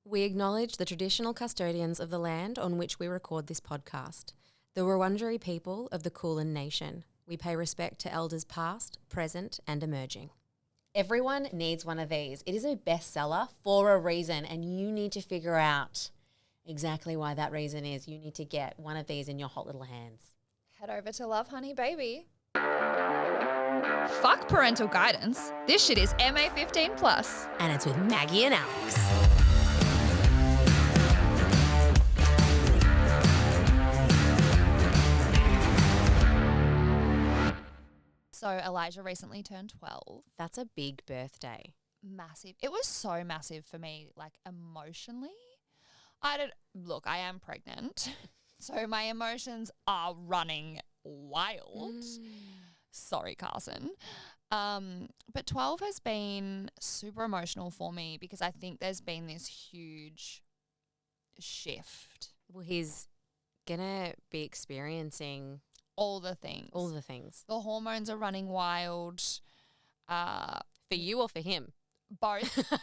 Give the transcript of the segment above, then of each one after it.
We acknowledge the traditional custodians of the land on which we record this podcast, the Wurundjeri people of the Kulin Nation. We pay respect to elders past, present and emerging. Everyone needs one of these. It is a bestseller for a reason, and you need to figure out exactly why that reason is. You need to get one of these in your hot little hands. Head over to Lovehoney, baby. Fuck parental guidance. This shit is MA 15 plus. And it's with Maggie and Alex. So Elijah recently turned 12. That's a big birthday. Massive. It was so massive for me, like emotionally. I am pregnant. So my emotions are running wild. Sorry, Carson. But 12 has been super emotional for me because I think there's been this huge shift. Well, he's going to be experiencing All the things. The hormones are running wild. For you or for him? Both.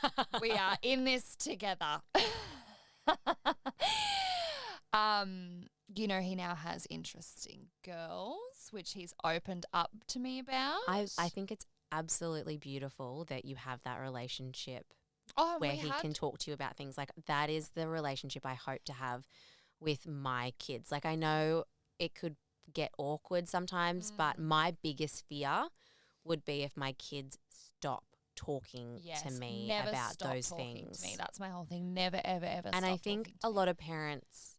We are in this together. He now has interest in girls, which he's opened up to me about. I think it's absolutely beautiful that you have that relationship where he can talk to you about things. Like, that is the relationship I hope to have with my kids. Like, I know it could get awkward sometimes, but my biggest fear would be if my kids stop talking to me about those things. To me. That's my whole thing. Never, ever, ever. And I think a lot of parents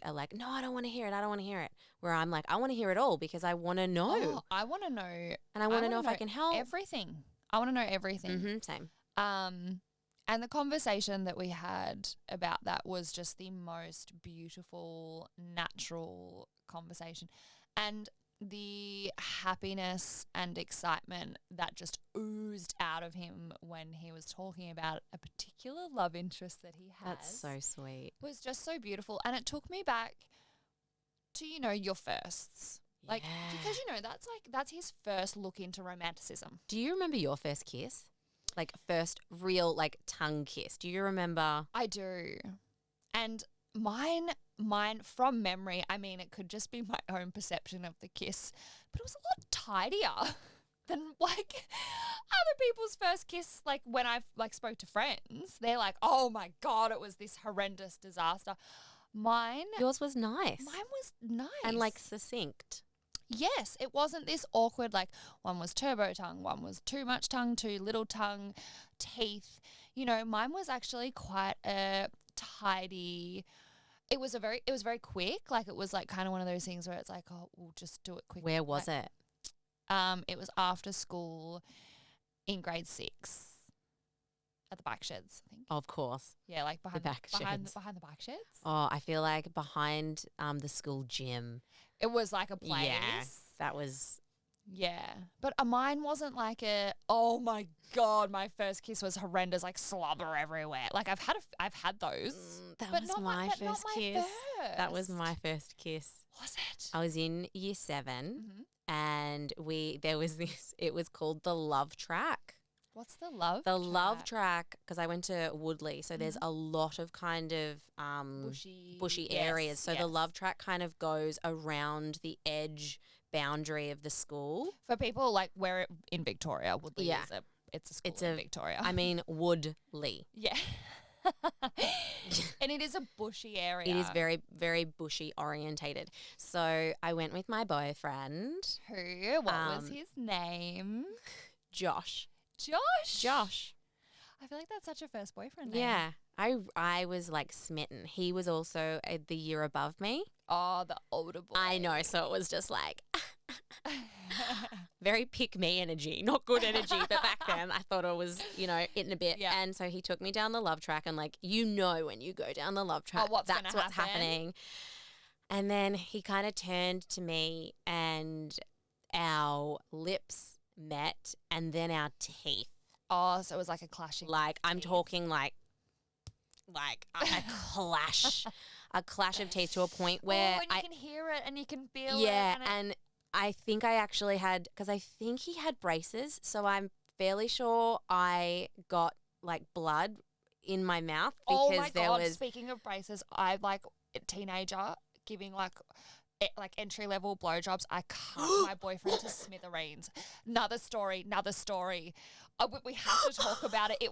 are like, no, I don't want to hear it. I don't want to hear it. Where I'm like, I want to hear it all because I want to know. Oh, I want to know. And I want to know if I can help. Everything. I want to know everything. Mm-hmm, same. And the conversation that we had about that was just the most beautiful, natural conversation. And the happiness and excitement that just oozed out of him when he was talking about a particular love interest that he has. That's so sweet. Was just so beautiful. And it took me back to, your firsts. Like, because, that's his first look into romanticism. Do you remember your first kiss? Like, first real, tongue kiss. Do you remember? I do. And mine from memory, I mean, it could just be my own perception of the kiss, but it was a lot tidier than, other people's first kiss. Like, when I, spoke to friends, they're like, oh, my God, it was this horrendous disaster. Yours was nice. Mine was nice. And, succinct. Yes, it wasn't this awkward, one was turbo tongue, one was too much tongue, too little tongue, teeth. Mine was actually quite a tidy. It was very quick. It was kind of one of those things where it's like, oh, we'll just do it quick. Where was it? It was after school in grade 6 at the bike sheds, I think. Of course. Yeah, behind the bike sheds. Oh, I feel like behind the school gym. It was like a place. Yeah, that was. Yeah, but mine wasn't oh my God, my first kiss was horrendous, slobber everywhere. I've had those. That was my first kiss. That was my first kiss. Was it? I was in year 7 and there was this, it was called the Love Track. What's the love The track? Love Track, because I went to Woodley, so there's a lot of kind of bushy areas. So the Love Track kind of goes around the edge boundary of the school. For people where in Victoria, Woodley is it's a school in Victoria. I mean Woodley. Yeah. And it is a bushy area. It is very, very bushy orientated. So I went with my boyfriend. Who? What was his name? Josh. Josh. I feel like that's such a first boyfriend name. Yeah. I was smitten. He was also the year above me. Oh, the older boy. I know. So it was just very pick me energy, not good energy. But back then I thought it was, hitting a bit. Yeah. And so he took me down the Love Track and when you go down the Love Track, that's what's happening. And then he kind of turned to me and our lips met and then our teeth. Oh, so it was like a clashing. I'm talking a clash of teeth to a point where and you can hear it and you can feel it. Yeah, and I think I actually had, because I think he had braces, so I'm fairly sure I got blood in my mouth Oh because my there God, was speaking of braces, I like a teenager giving like entry level blowjobs. I cut my boyfriend to smithereens. Another story. We have to talk about it. There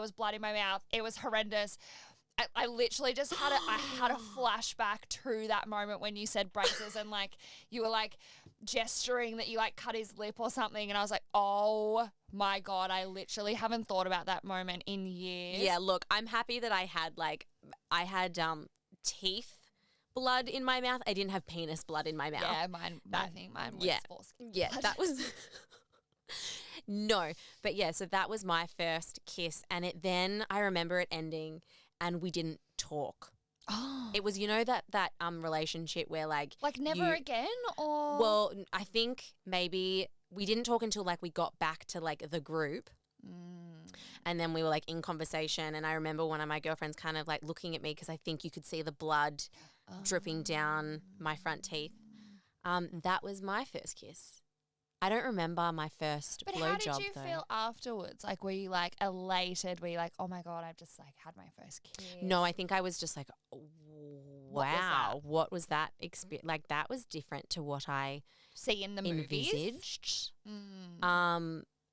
was blood in my mouth. It was horrendous. I literally just had a flashback to that moment when you said braces and like you were like gesturing that you like cut his lip or something, and I was like, oh my God, I literally haven't thought about that moment in years. Yeah, look, I'm happy that I had teeth blood in my mouth. I didn't have penis blood in my mouth. Yeah, I think mine was foreskin. Yeah, that was no, but yeah, so that was my first kiss, and then I remember it ending, and we didn't talk. Oh, It was that relationship where like never again, or well, I think maybe we didn't talk until like we got back to like the group. And then we were like in conversation, and I remember one of my girlfriends kind of like looking at me because I think you could see the blood dripping down my front teeth. That was my first kiss. I don't remember my first But blowjob how did you though. feel afterwards? Like, were you like elated? Were you like, oh my God, I've just like had my first kiss? No, I think I was just like, wow, what was that experience? Like that was different to what I See in the movies. envisaged.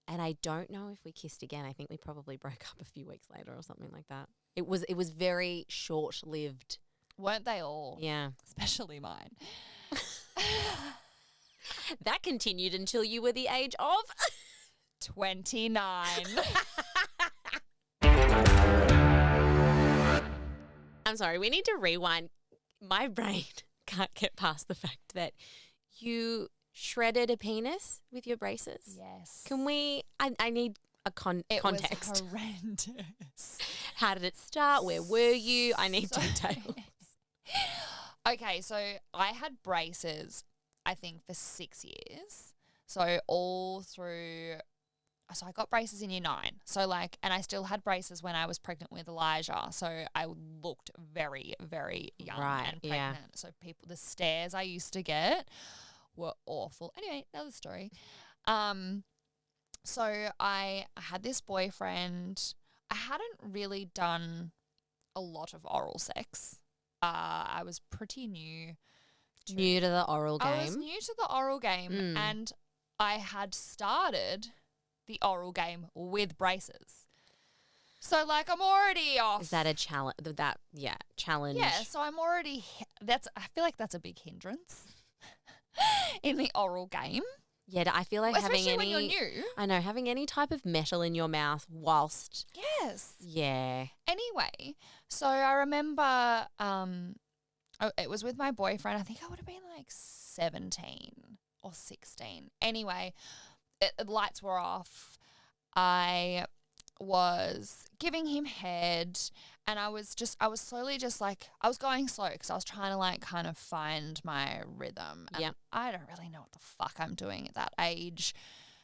And I don't know if we kissed again. I think we probably broke up a few weeks later or something like that. It was very short-lived. Weren't they all? Yeah. Especially mine. That continued until you were the age of 29. I'm sorry, we need to rewind. My brain can't get past the fact that you shredded a penis with your braces. Yes. Can we I need a context. Was horrendous. How did it start? Where were you? I need details. Okay, so I had braces, I think, for 6 years. So all through, so I got braces in year 9. So like, and I still had braces when I was pregnant with Elijah. So I looked very, very young and pregnant. Yeah. So the stares I used to get were awful. Anyway, another story. So I had this boyfriend. I hadn't really done a lot of oral sex. I was pretty new to the oral game. I was new to the oral game, and I had started the oral game with braces. So like I'm already off. Is that a challenge? Challenge. Yeah, so I'm already I feel like that's a big hindrance in the oral game. Yeah, I feel like especially having when you're new. I know, having any type of metal in your mouth whilst. Yes. Yeah. Anyway, so I remember it was with my boyfriend. I think I would have been like 17 or 16. Anyway, the lights were off. I was giving him head, and I was slowly just like, I was going slow because I was trying to like kind of find my rhythm. And I don't really know what the fuck I'm doing at that age,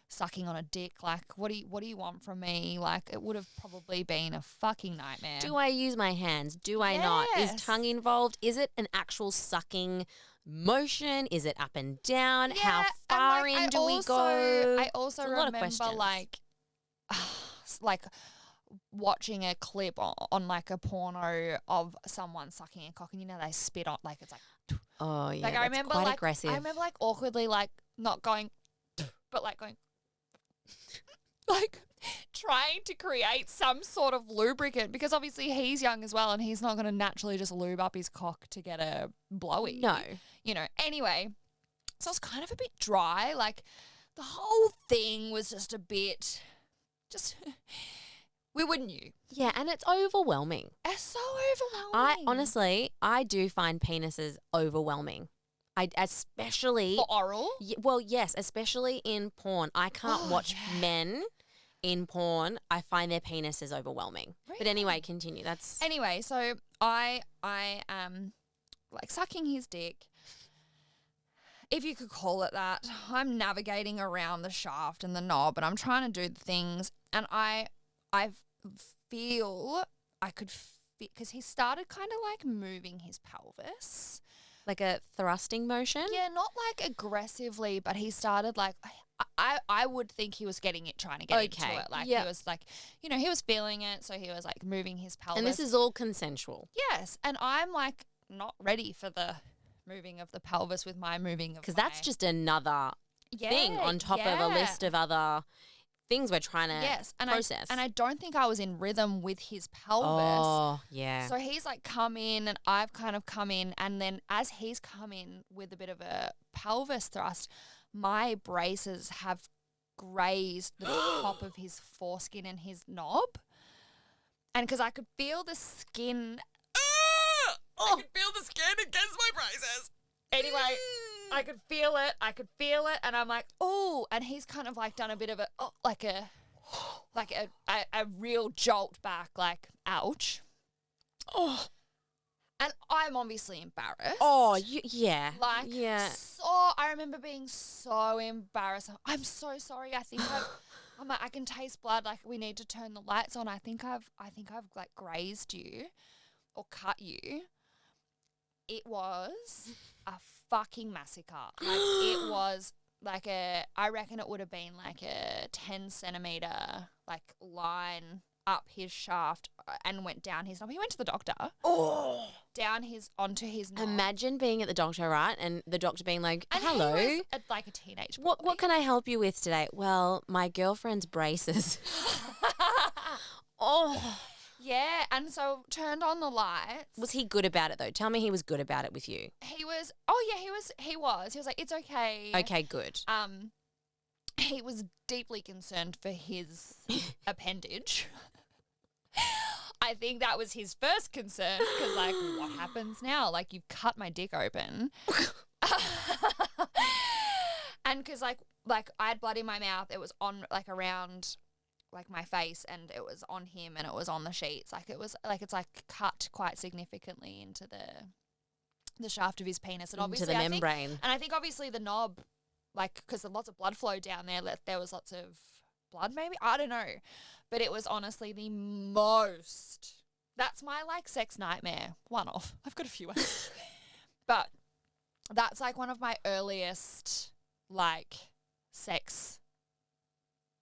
sucking on a dick. Like, what do you want from me? Like, it would have probably been a fucking nightmare. Do I use my hands? Do I not? Is tongue involved? Is it an actual sucking motion? Is it up and down? Yeah, How far like, in do we go? I also remember like watching a clip on like a porno of someone sucking a cock, and you know they spit on, like it's like, oh yeah, like I remember quite like aggressive. I remember like awkwardly like not going, but like going, like trying to create some sort of lubricant, because obviously he's young as well, and he's not going to naturally just lube up his cock to get a blowy. No, you know. Anyway, so it's kind of a bit dry. Like the whole thing was just a bit. We were new. Yeah, and it's overwhelming. It's so overwhelming. I do find penises overwhelming. Especially for oral. Well, yes, especially in porn. I can't watch men in porn. I find their penises overwhelming. Really? But anyway, continue. Anyway. So I am like sucking his dick, if you could call it that. I'm navigating around the shaft and the knob, and I'm trying to do the things, and I feel I could fit, because he started kind of like moving his pelvis. Like a thrusting motion? Yeah, not like aggressively, but he started like, I would think he was getting it, trying to get into Okay, it. Like yep. he was like, you know, he was feeling it, so he was like moving his pelvis. And this is all consensual. yes, and I'm like not ready for the moving of the pelvis with my moving of Because that's just another thing on top of a list of other things we're trying to process. And I don't think I was in rhythm with his pelvis. Oh, yeah. So he's like come in and I've kind of come in, and then as he's come in with a bit of a pelvis thrust, my braces have grazed the top of his foreskin and his knob. And because I could feel the skin. I could feel the skin against my braces. Anyway, I could feel it. And I'm like, oh, and he's kind of like done a bit of a real jolt back, like, ouch. Oh. And I'm obviously embarrassed. Oh, yeah. Like, yeah. so I remember being so embarrassed. I'm so sorry. I'm like, I can taste blood. Like, we need to turn the lights on. I think I've like grazed you or cut you. It was a fucking massacre. Like, it was like I reckon it would have been like a 10 centimeter like line up his shaft and went down his knob. He went to the doctor. Oh. Down onto his knob. Imagine being at the doctor, right? And the doctor being like, and hello. He was like a teenage boy. What can I help you with today? Well, my girlfriend's braces. Oh. Yeah, and so turned on the lights. Was he good about it though? Tell me he was good about it with you. He was. Oh yeah, he was. He was like, it's okay. Okay, good. He was deeply concerned for his appendage. I think that was his first concern because, like, what happens now? Like, you've cut my dick open. And because, like I had blood in my mouth. It was on, like, around, like, my face, and it was on him and it was on the sheets. Like, it was, like, it's, like, cut quite significantly into the shaft of his penis. And obviously, into the membrane. I think obviously the knob, like, because there's lots of blood flow down there was lots of blood maybe. I don't know. But it was honestly the most. That's my, like, sex nightmare. One off. I've got a few. But that's, like, one of my earliest, like, sex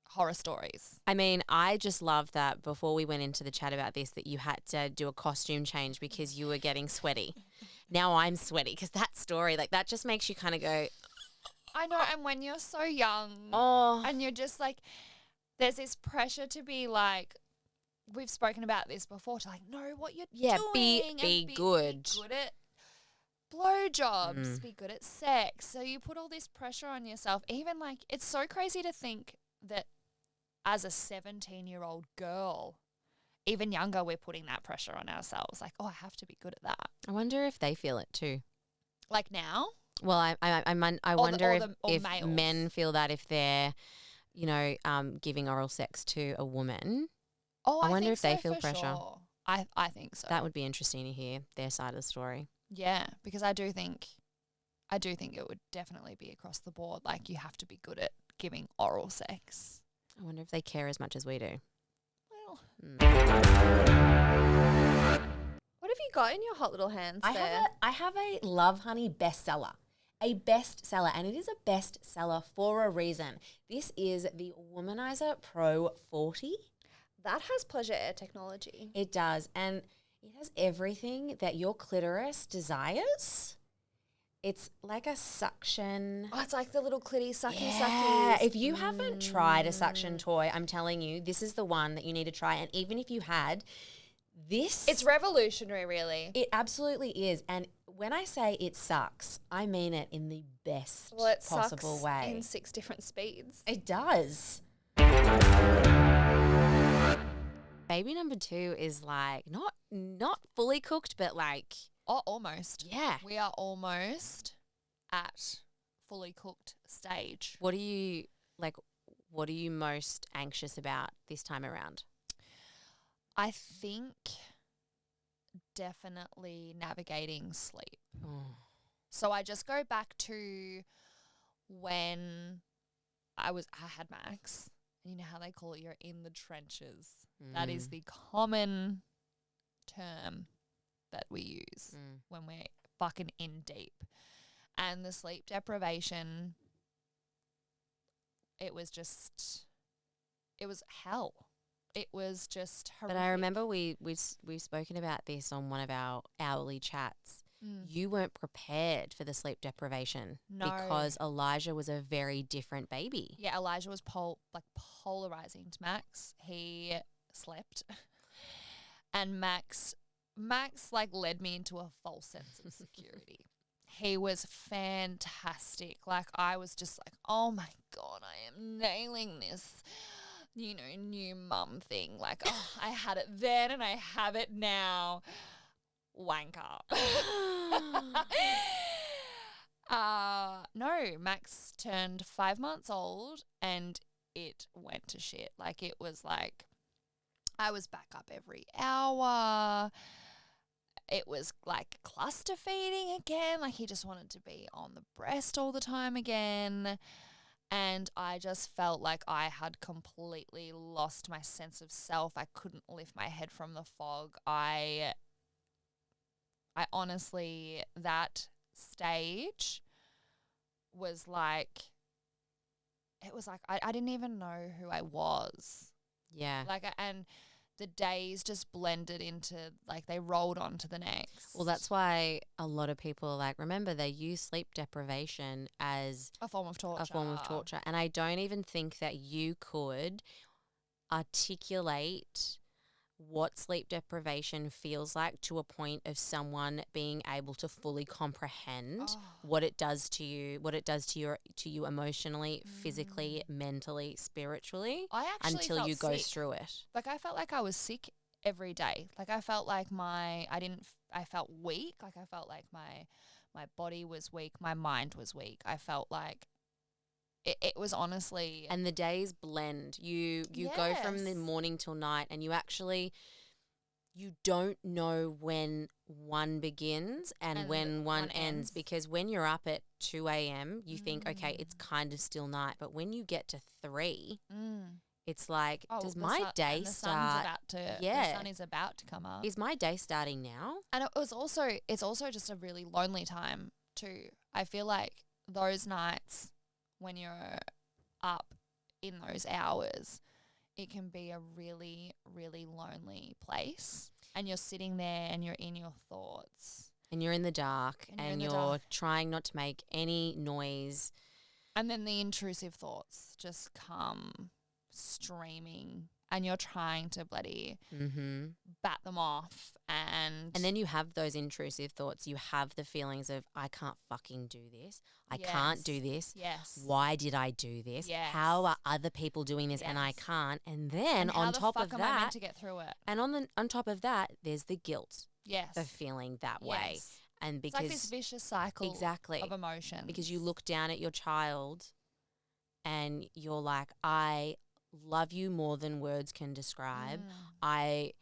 horror stories. I mean, I just love that before we went into the chat about this that you had to do a costume change because you were getting sweaty. Now I'm sweaty because that story, like, that just makes you kind of go. I know. And when you're so young and you're just, like, there's this pressure to be like, we've spoken about this before, to like know what you're doing. Be good. Be good at blowjobs, be good at sex. So you put all this pressure on yourself. Even like, it's so crazy to think that as a 17-year-old girl, even younger, we're putting that pressure on ourselves. Like, oh, I have to be good at that. I wonder if they feel it too. Like now? Well, I wonder if males. men feel that if they're, you know, giving oral sex to a woman. Oh, I wonder think if they so, feel for pressure. Sure. I think so. That would be interesting to hear their side of the story. Yeah, because I do think it would definitely be across the board. Like, you have to be good at giving oral sex. I wonder if they care as much as we do. Well, What have you got in your hot little hands there? I have a Lovehoney bestseller. A bestseller, and it is a bestseller for a reason. This is the Womanizer Pro 40. That has pleasure air technology. It does, and it has everything that your clitoris desires. It's like a suction. Oh, it's like the little clitty sucky Yeah, suckies. if you haven't tried a suction toy, I'm telling you, this is the one that you need to try. And even if you had, It's revolutionary, really. It absolutely is. And when I say it sucks, I mean it in the best possible sucks way. in 6 different speeds. It does. Baby number 2 is like not fully cooked, but like almost. Yeah. We are almost at fully cooked stage. What are you most anxious about this time around? I think definitely navigating sleep. Oh. So I just go back to when I had Max. You know how they call it, you're in the trenches. That is the common term that we use when we're fucking in deep. And the sleep deprivation, It was hell. It was just horrific. But I remember we've spoken about this on one of our hourly chats. You weren't prepared for the sleep deprivation because Elijah was a very different baby. Yeah, Elijah was polarizing to Max. He slept. And Max like led me into a false sense of security. He was fantastic. Like I was just like, oh my God, I am nailing this, new mum thing. Like, oh, I had it then and I have it now. Wanker. No, Max turned 5 months old and it went to shit. Like it was like I was back up every hour. It was like cluster feeding again. Like he just wanted to be on the breast all the time again. And I just felt like I had completely lost my sense of self. I couldn't lift my head from the fog. I honestly, that stage was like, it was like I didn't even know who I was. Yeah. Like, and the days just blended into, like, they rolled on to the next. Well, that's why a lot of people, like, remember they use sleep deprivation as a form of torture. And I don't even think that you could articulate what sleep deprivation feels like to a point of someone being able to fully comprehend what it does to you, what it does to you emotionally, physically, mentally, spiritually, until you go through it. Like I felt like I was sick every day. Like I felt like I felt weak. Like I felt like my body was weak, my mind was weak. I felt like it was honestly, and the days blend. You go from the morning till night, and you don't know when one begins and when one ends, because when you're up at 2 a.m. you think, okay, it's kind of still night, but when you get to 3, it's like, does my day start? The sun is about to come up. Is my day starting now? And it's also just a really lonely time too. I feel like those nights when you're up in those hours, it can be a really, really lonely place. And you're sitting there and you're in your thoughts. And you're in the dark and you're trying not to make any noise. And then the intrusive thoughts just come streaming and you're trying to bloody bat them off. And then you have those intrusive thoughts. You have the feelings of, I can't fucking do this. I can't do this. Yes. Why did I do this? Yes. How are other people doing this and I can't? And then on top of that, am I meant to get through it? And on top of that, there's the guilt of feeling that way. And because it's like this vicious cycle of emotion. Because you look down at your child and you're like, I love you more than words can describe. I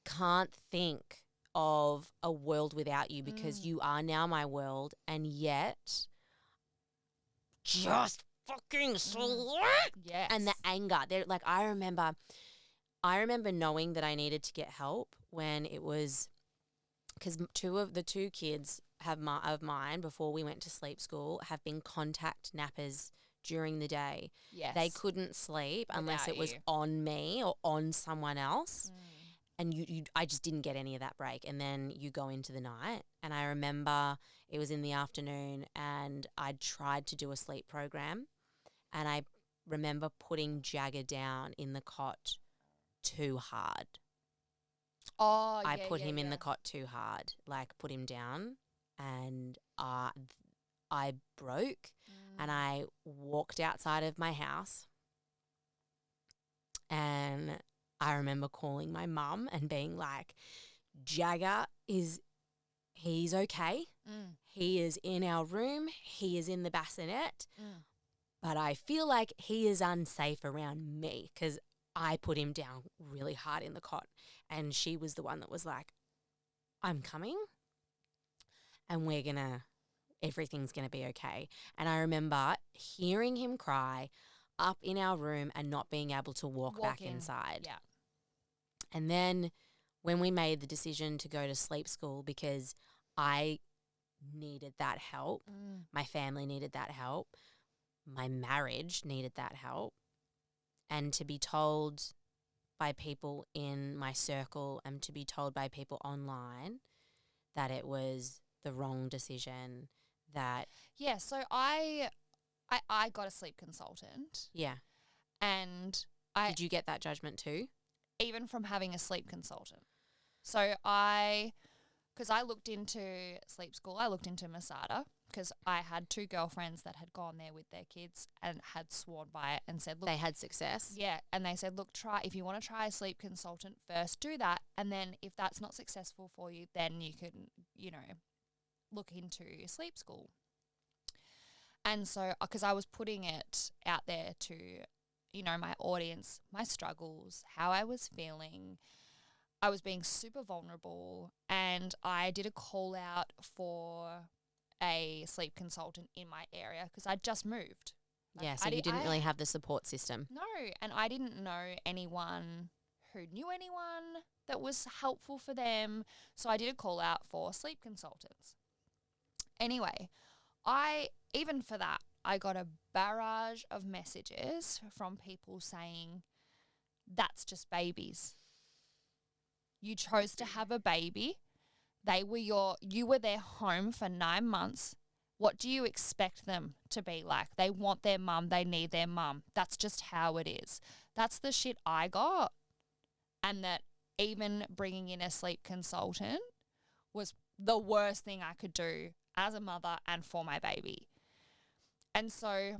can't think of a world without you because you are now my world, and yet just fucking sleep. Yes. And the anger. They're like, I remember knowing that I needed to get help when it was, because the two kids of mine before we went to sleep school have been contact nappers during the day. Yes. They couldn't sleep unless it was on me or on someone else. And I just didn't get any of that break. And then you go into the night. And I remember it was in the afternoon and I'd tried to do a sleep program. And I remember putting Jagger down in the cot too hard. Oh, I put him in the cot too hard, like put him down. And I broke and I walked outside of my house. And I remember calling my mum and being like, Jagger he's okay. He is in our room. He is in the bassinet. But I feel like he is unsafe around me because I put him down really hard in the cot. And she was the one that was like, I'm coming and everything's going to be okay. And I remember hearing him cry up in our room and not being able to walk back inside. Yeah. And then when we made the decision to go to sleep school, because I needed that help, my family needed that help, my marriage needed that help, and to be told by people in my circle and to be told by people online that it was the wrong decision, that Yeah, so I got a sleep consultant, yeah. and Did you get that judgment too? even from having a sleep consultant. So because I looked into sleep school, I looked into Masada because I had 2 girlfriends that had gone there with their kids and had sworn by it and said, look, They had success. yeah, and they said, look, if you want to try a sleep consultant first, do that, and then if that's not successful for you, then you can, look into sleep school. And so, because I was putting it out there to, my audience, my struggles, how I was feeling, I was being super vulnerable, and I did a call out for a sleep consultant in my area because I'd just moved. Yeah, so you didn't really have the support system. No, and I didn't know anyone who knew anyone that was helpful for them, so I did a call out for sleep consultants. Anyway, even for that, I got a barrage of messages from people saying, that's just babies. You chose to have a baby. You were their home for 9 months. What do you expect them to be like? They want their mum. They need their mum. That's just how it is. That's the shit I got. And that even bringing in a sleep consultant was the worst thing I could do as a mother and for my baby. And so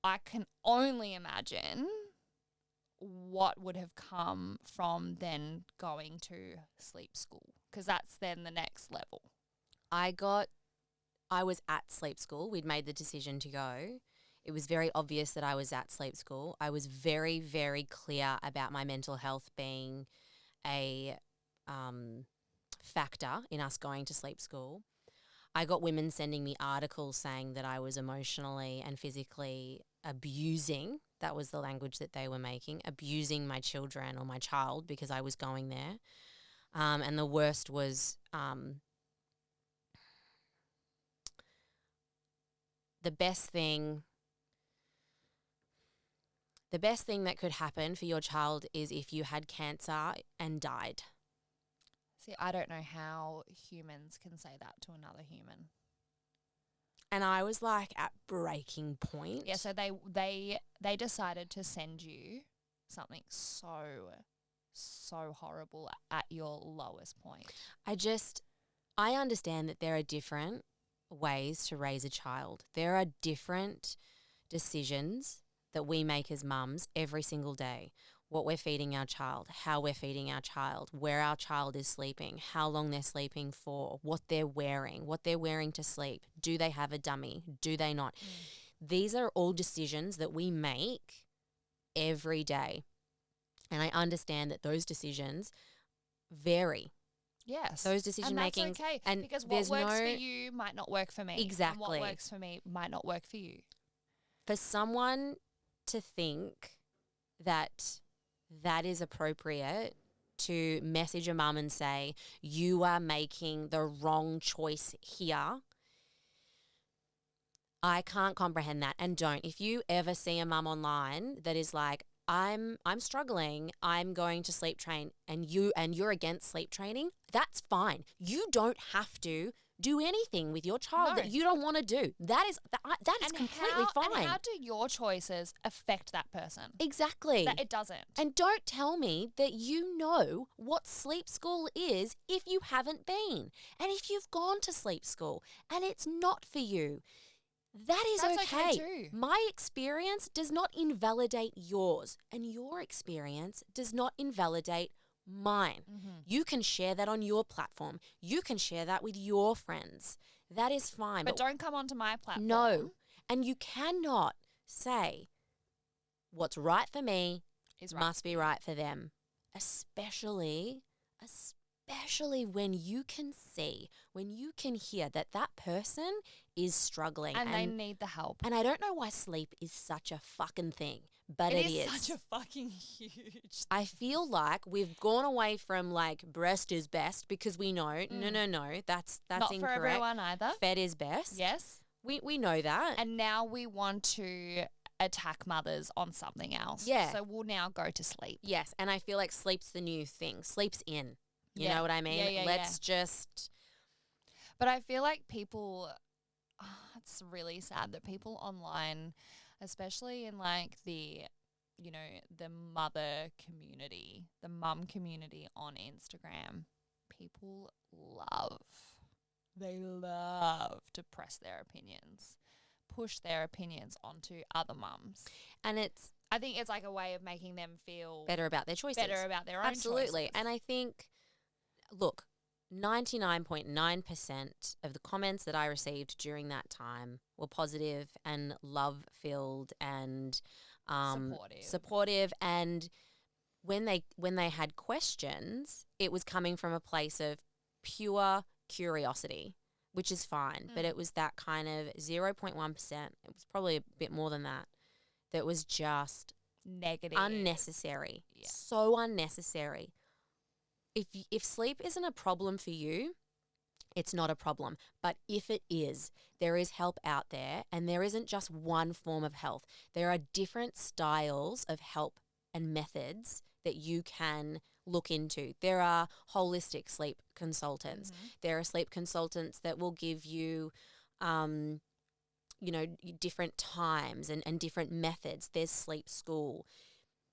I can only imagine what would have come from then going to sleep school, because that's then the next level. I was at sleep school. We'd made the decision to go. It was very obvious that I was at sleep school. I was very, very clear about my mental health being a factor in us going to sleep school. I got women sending me articles saying that I was emotionally and physically abusing, that was the language that they were making, abusing my children or my child because I was going there. And the worst was the best thing that could happen for your child is if you had cancer and died. See, I don't know how humans can say that to another human. And I was like at breaking point. Yeah, so they decided to send you something so horrible at your lowest point. I understand that there are different ways to raise a child. There are different decisions that we make as mums every single day. What we're feeding our child, how we're feeding our child, where our child is sleeping, how long they're sleeping for, what they're wearing to sleep. Do they have a dummy? Do they not? These are all decisions that we make every day. And I understand that those decisions vary. Yes. Those decision making. That's okay. And because what works for you might not work for me. Exactly. And what works for me might not work for you. For someone to think that is appropriate to message a mum and say, you are making the wrong choice here, I can't comprehend that. And don't. If you ever see a mum online that is like, I'm struggling, I'm going to sleep train, and you're against sleep training, that's fine. You don't have to do anything with your child that you don't want to do. That is completely fine. And how do your choices affect that person? Exactly. That it doesn't. And don't tell me that you know what sleep school is if you haven't been. And if you've gone to sleep school and it's not for you, that's okay too. My experience does not invalidate yours, and your experience does not invalidate mine. Mm-hmm. You can share that on your platform. You can share that with your friends. That is fine. But don't come onto my platform. No. And you cannot say what's right for me must be right for them. Especially when you can see, when you can hear that person is struggling. And they need the help. And I don't know why sleep is such a fucking thing, but it is. Such a fucking huge. I feel like we've gone away from like breast is best because we know, no, that's not incorrect. for everyone either. Fed is best. Yes. We know that. And now we want to attack mothers on something else. Yeah. So we'll now go to sleep. Yes, and I feel like sleep's the new thing. Sleep's in. You Yeah. know what I mean? Yeah, Let's just... But I feel like people, it's really sad that people online, especially in like the, you know, the mother community, the mum community on Instagram, people they love to press their opinions, push their opinions onto other mums. And I think it's like a way of making them feel better about their choices. better about their own Absolutely. choices. And I think, look, 99.9% of the comments that I received during that time were positive and love-filled and supportive. And when they had questions, it was coming from a place of pure curiosity, which is fine. But it was that kind of 0.1%. It was probably a bit more than that. That was just negative, unnecessary. Yeah. So unnecessary. If sleep isn't a problem for you, it's not a problem. But if it is, there is help out there, and there isn't just one form of health. There are different styles of help and methods that you can look into. There are holistic sleep consultants. Mm-hmm. There are sleep consultants that will give you, different times and different methods. There's sleep school.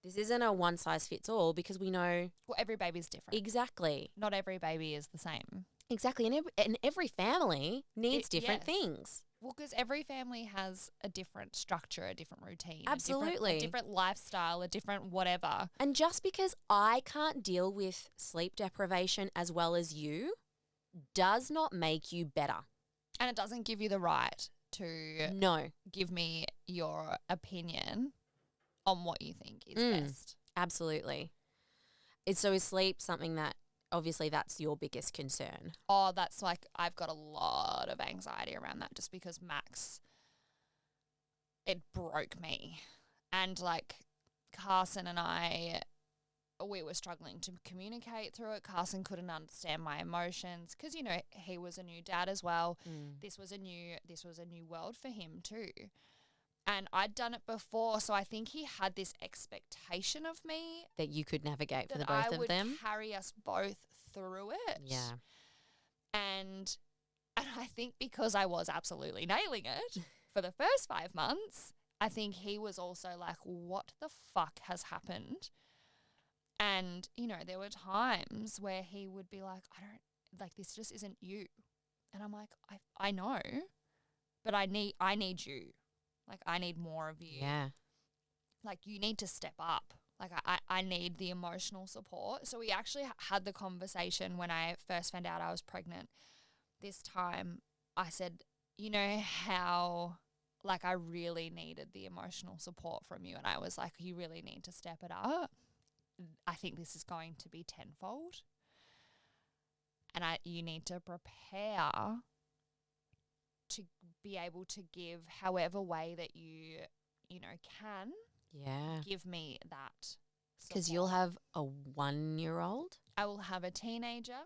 This isn't a one-size-fits-all because we know... Well, every baby's different. Exactly. Not every baby is the same. Exactly. And every family needs different things. Well, because every family has a different structure, a different routine. Absolutely. A different lifestyle, a different whatever. And just because I can't deal with sleep deprivation as well as you does not make you better. And it doesn't give you the right to give me your opinion on what you think is best. Absolutely. So is sleep something that, obviously that's your biggest concern? Oh, that's like, I've got a lot of anxiety around that just because Max, it broke me. And like Carson and we were struggling to communicate through it. Carson couldn't understand my emotions because, you know, he was a new dad as well. This was a new world for him too. And I'd done it before, so I think he had this expectation of me. That you could navigate for the both of them. I would carry us both through it. Yeah. And I think because I was absolutely nailing it for the first 5 months, I think he was also like, what the fuck has happened? And, you know, there were times where he would be like, this just isn't you. And I'm like, I know, but I need you. Like, I need more of you. Yeah. Like, you need to step up. Like, I need the emotional support. So we actually had the conversation when I first found out I was pregnant. This time I said, you know how, like, I really needed the emotional support from you. And I was like, you really need to step it up. I think this is going to be tenfold. And you need to prepare to be able to give however way that you can. Yeah. Give me that. Because you'll have a 1-year-old? I will have a teenager,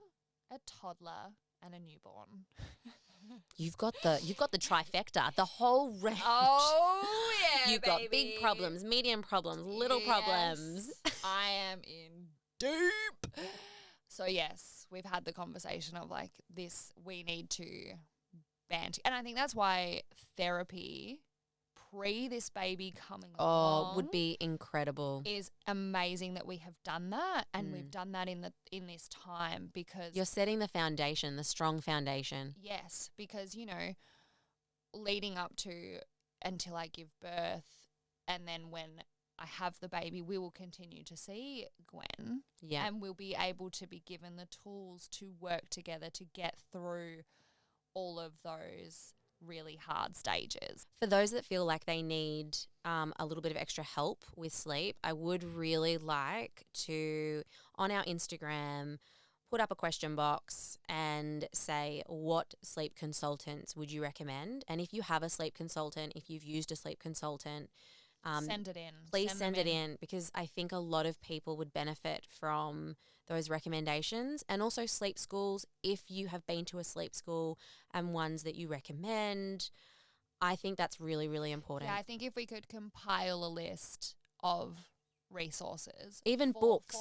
a toddler, and a newborn. You've got the trifecta, the whole range. Oh yeah, You've got big problems, medium problems, little problems. I am in deep. So yes, we've had the conversation of like this. We need to band, and I think that's why therapy pre this baby coming along would be incredible. Is amazing that we have done that, and we've done that in this time because you're setting the foundation, the strong foundation. Yes, because you know, leading up to until I give birth, and then when I have the baby, we will continue to see Gwen. Yeah, and we'll be able to be given the tools to work together to get through all of those really hard stages. For those that feel like they need a little bit of extra help with sleep, I would really like to, on our Instagram, put up a question box and say, what sleep consultants would you recommend? And if you have a sleep consultant, if you've used a sleep consultant, send it in. Please send it in because I think a lot of people would benefit from those recommendations, and also sleep schools if you have been to a sleep school and ones that you recommend. I think that's really, really important. Yeah, I think if we could compile a list of resources. Even books.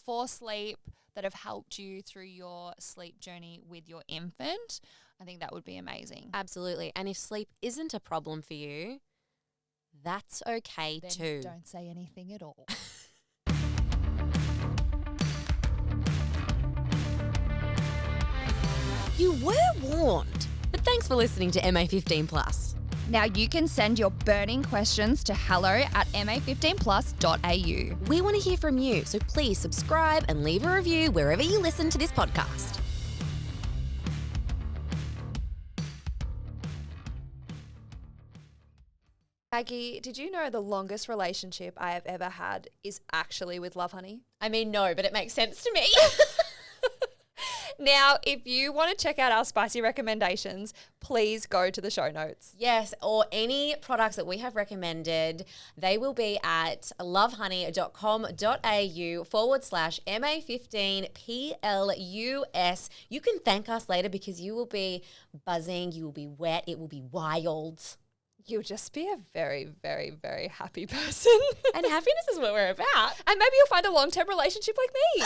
For sleep that have helped you through your sleep journey with your infant, I think that would be amazing. Absolutely. And if sleep isn't a problem for you, that's okay Then too. don't say anything at all. You were warned. But thanks for listening to MA15 Plus. Now you can send your burning questions to hello@ma15plus.au. We want to hear from you, so please subscribe and leave a review wherever you listen to this podcast. Maggie, did you know the longest relationship I have ever had is actually with Lovehoney? I mean, no, but it makes sense to me. Now, if you want to check out our spicy recommendations, please go to the show notes. Yes, or any products that we have recommended, they will be at lovehoney.com.au/MA15PLUS. You can thank us later because you will be buzzing, you will be wet, it will be wild. You'll just be a very, very, very happy person. And happiness is what we're about. And maybe you'll find a long-term relationship like me.